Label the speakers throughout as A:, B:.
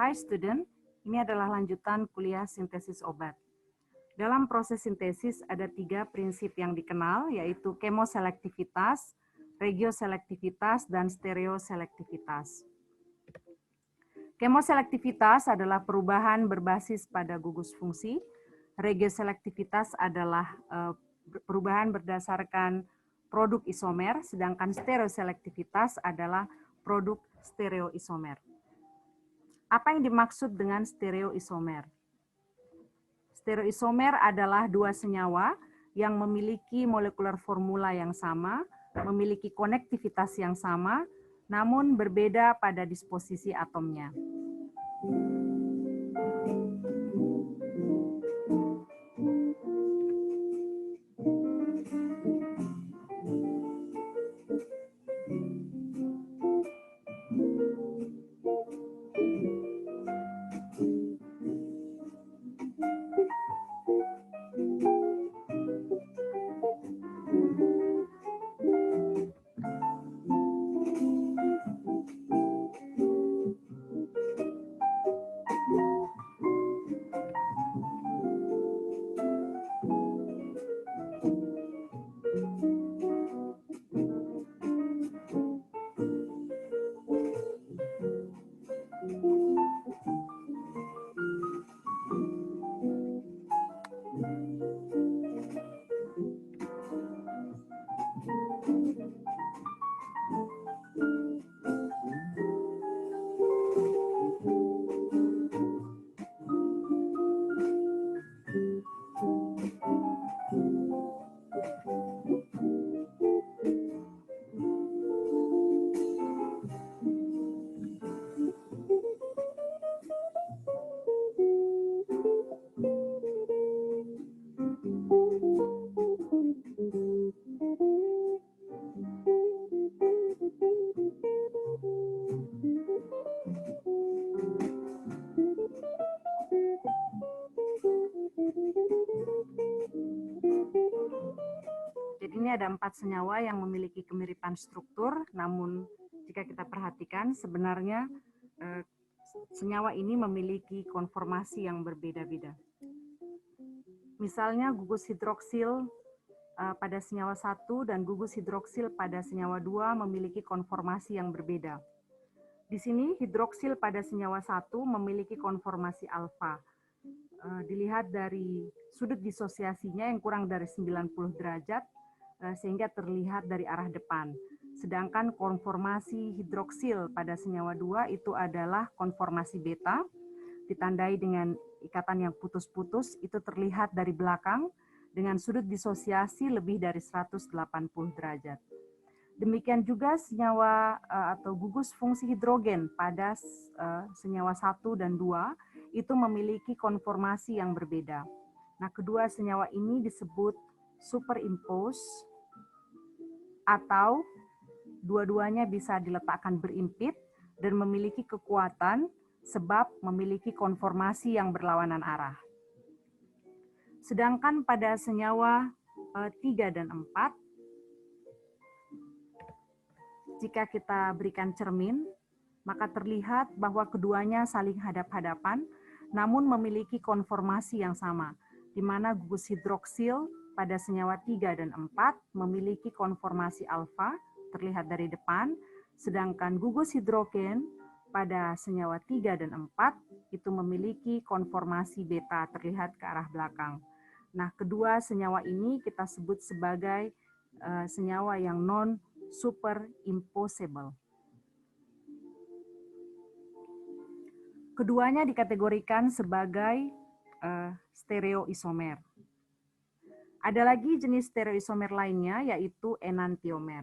A: Hi student, ini adalah lanjutan kuliah sintesis obat. Dalam proses sintesis ada 3 prinsip yang dikenal, yaitu kemoselektivitas, regioselektivitas, dan stereoselektivitas. Kemoselektivitas adalah perubahan berbasis pada gugus fungsi, regioselektivitas adalah perubahan berdasarkan produk isomer, sedangkan stereoselektivitas adalah produk stereoisomer. Apa yang dimaksud dengan stereoisomer? Stereoisomer adalah 2 senyawa yang memiliki molekular formula yang sama, memiliki konektivitas yang sama, namun berbeda pada disposisi atomnya. Jadi ini ada 4 senyawa yang memiliki kemiripan struktur, namun jika kita perhatikan sebenarnya senyawa ini memiliki konformasi yang berbeda-beda. Misalnya gugus hidroksil pada senyawa 1 dan gugus hidroksil pada senyawa 2 memiliki konformasi yang berbeda. Di sini hidroksil pada senyawa 1 memiliki konformasi alfa. Dilihat dari sudut disosiasinya yang kurang dari 90 derajat, sehingga terlihat dari arah depan. Sedangkan konformasi hidroksil pada senyawa 2 itu adalah konformasi beta, ditandai dengan ikatan yang putus-putus, itu terlihat dari belakang dengan sudut disosiasi lebih dari 180 derajat. Demikian juga senyawa atau gugus fungsi hidrogen pada senyawa 1 dan 2 itu memiliki konformasi yang berbeda. Nah, kedua senyawa ini disebut superimpose atau dua-duanya bisa diletakkan berimpit dan memiliki kekuatan sebab memiliki konformasi yang berlawanan arah. Sedangkan pada senyawa 3 dan 4, jika kita berikan cermin, maka terlihat bahwa keduanya saling hadap-hadapan, namun memiliki konformasi yang sama, di mana gugus hidroksil pada senyawa 3 dan 4 memiliki konformasi alfa, terlihat dari depan, sedangkan gugus hidrogen pada senyawa 3 dan 4 itu memiliki konformasi beta, terlihat ke arah belakang. Nah, kedua senyawa ini kita sebut sebagai senyawa yang non-superimposable. Keduanya dikategorikan sebagai stereoisomer. Ada lagi jenis stereoisomer lainnya, yaitu enantiomer.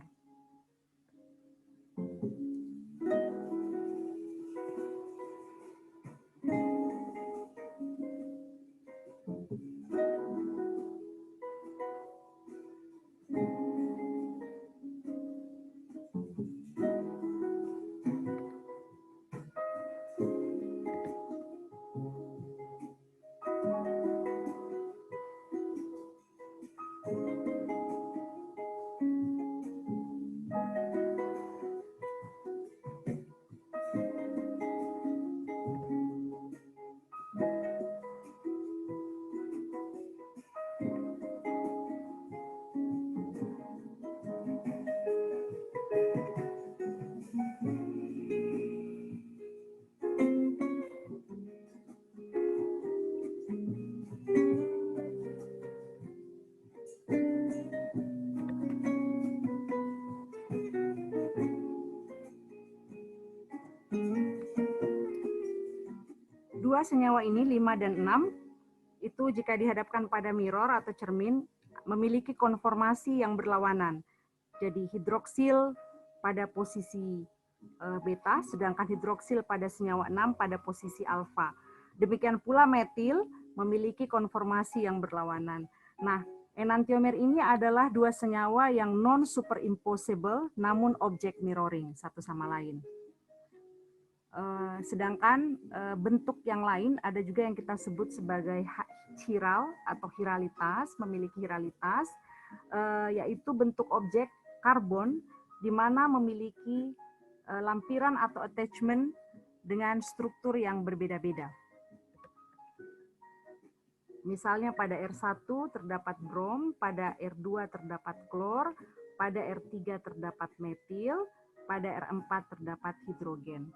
A: senyawa ini 5 dan 6 itu jika dihadapkan pada mirror atau cermin memiliki konformasi yang berlawanan. Jadi hidroksil pada posisi beta, sedangkan hidroksil pada senyawa 6 pada posisi alfa. Demikian pula metil memiliki konformasi yang berlawanan. Nah, enantiomer ini adalah dua senyawa yang non-superimposable namun objek mirroring satu sama lain. Sedangkan bentuk yang lain ada juga yang kita sebut sebagai chiral atau chiralitas, memiliki chiralitas, yaitu bentuk objek karbon di mana memiliki lampiran atau attachment dengan struktur yang berbeda-beda. Misalnya pada R1 terdapat brom, pada R2 terdapat klor, pada R3 terdapat metil, pada R4 terdapat hidrogen.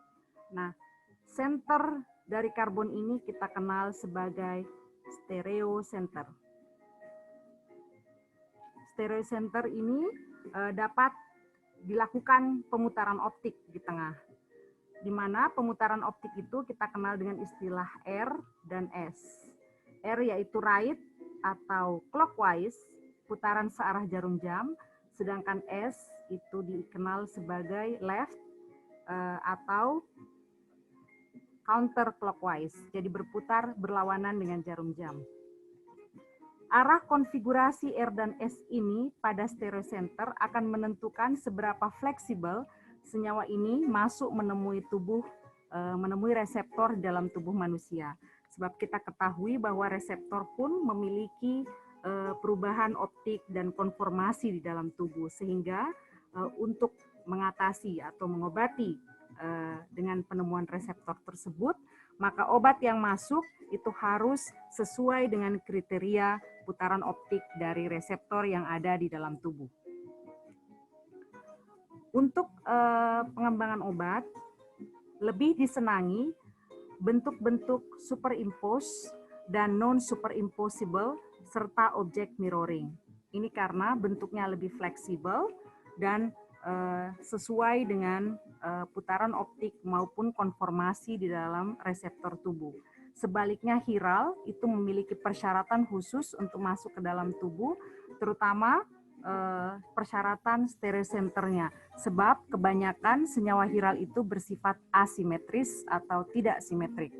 A: Nah, center dari karbon ini kita kenal sebagai stereocenter. Stereocenter ini dapat dilakukan pemutaran optik di tengah, di mana pemutaran optik itu kita kenal dengan istilah R dan S. R yaitu right atau clockwise, putaran searah jarum jam, sedangkan S itu dikenal sebagai left atau counterclockwise, jadi berputar berlawanan dengan jarum jam. Arah konfigurasi R dan S ini pada stereocenter akan menentukan seberapa fleksibel senyawa ini masuk menemui menemui reseptor dalam tubuh manusia. Sebab kita ketahui bahwa reseptor pun memiliki perubahan optik dan konformasi di dalam tubuh, sehingga untuk mengatasi atau mengobati dengan penemuan reseptor tersebut, maka obat yang masuk itu harus sesuai dengan kriteria putaran optik dari reseptor yang ada di dalam tubuh. Untuk pengembangan obat, lebih disenangi bentuk-bentuk superimpose dan non-superimposable serta objek mirroring. Ini karena bentuknya lebih fleksibel dan sesuai dengan putaran optik maupun konformasi di dalam reseptor tubuh. Sebaliknya chiral itu memiliki persyaratan khusus untuk masuk ke dalam tubuh, terutama persyaratan stereocenternya. Sebab kebanyakan senyawa chiral itu bersifat asimetris atau tidak simetrik.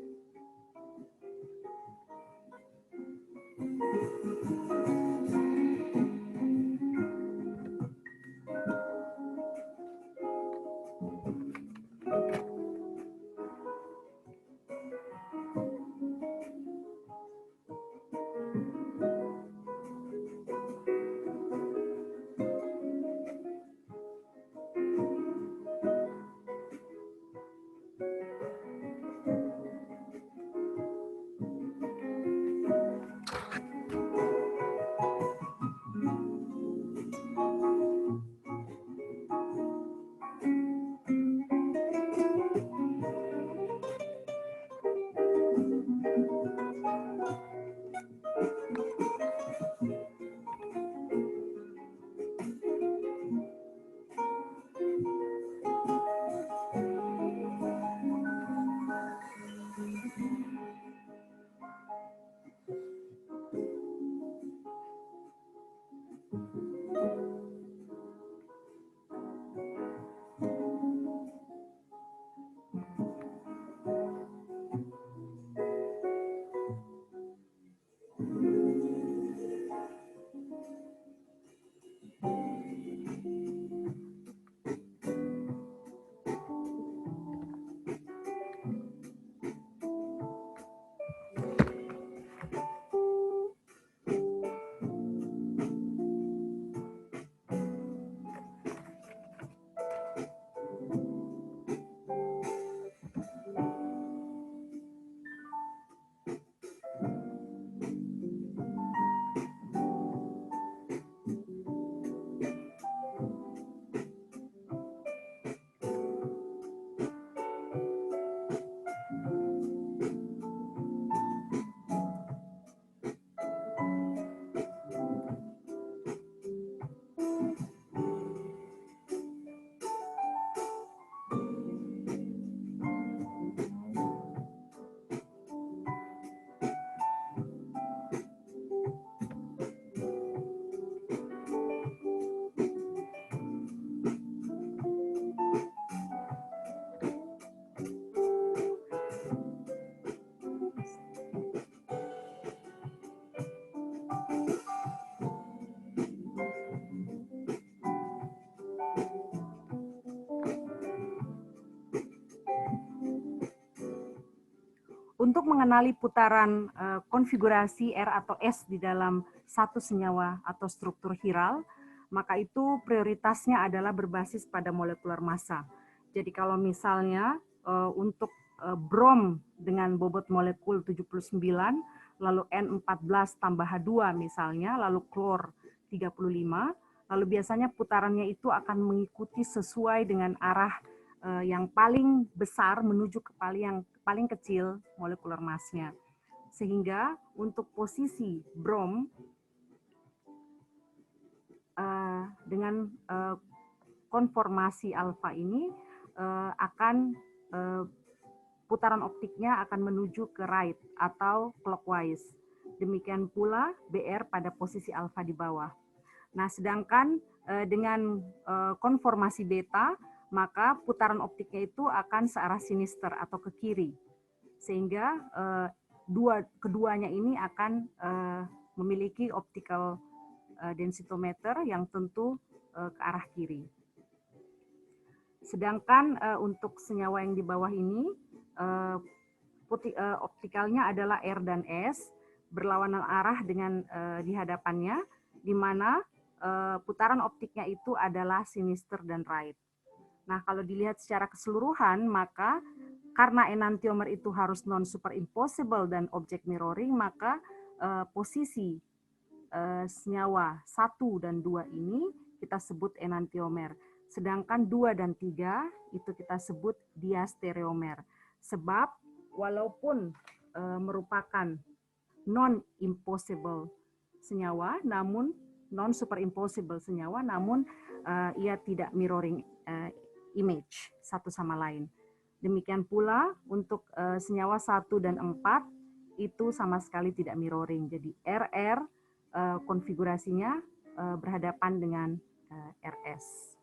A: Untuk mengenali putaran konfigurasi R atau S di dalam satu senyawa atau struktur chiral, maka itu prioritasnya adalah berbasis pada molekular massa. Jadi kalau misalnya untuk brom dengan bobot molekul 79, lalu N14 tambah H2 misalnya, lalu klor 35, lalu biasanya putarannya itu akan mengikuti sesuai dengan arah yang paling besar menuju ke paling kecil molekular massnya. Sehingga untuk posisi brom dengan konformasi alfa ini akan putaran optiknya akan menuju ke right atau clockwise. Demikian pula BR pada posisi alfa di bawah. Nah, sedangkan dengan konformasi beta, maka putaran optiknya itu akan searah sinister atau ke kiri. Sehingga keduanya ini akan memiliki optical densitometer yang tentu ke arah kiri. Sedangkan untuk senyawa yang di bawah ini, optikalnya adalah R dan S, berlawanan arah dengan di hadapannya, di mana putaran optiknya itu adalah sinister dan right. Nah, kalau dilihat secara keseluruhan, maka karena enantiomer itu harus non-superimposable dan object mirroring, maka posisi senyawa 1 dan 2 ini kita sebut enantiomer. Sedangkan 2 dan 3 itu kita sebut diastereomer. Sebab walaupun merupakan non-impossible senyawa, namun non-superimposable senyawa, namun ia tidak mirroring image satu sama lain. Demikian pula untuk senyawa 1 dan 4 itu sama sekali tidak mirroring. Jadi RR konfigurasinya berhadapan dengan RS.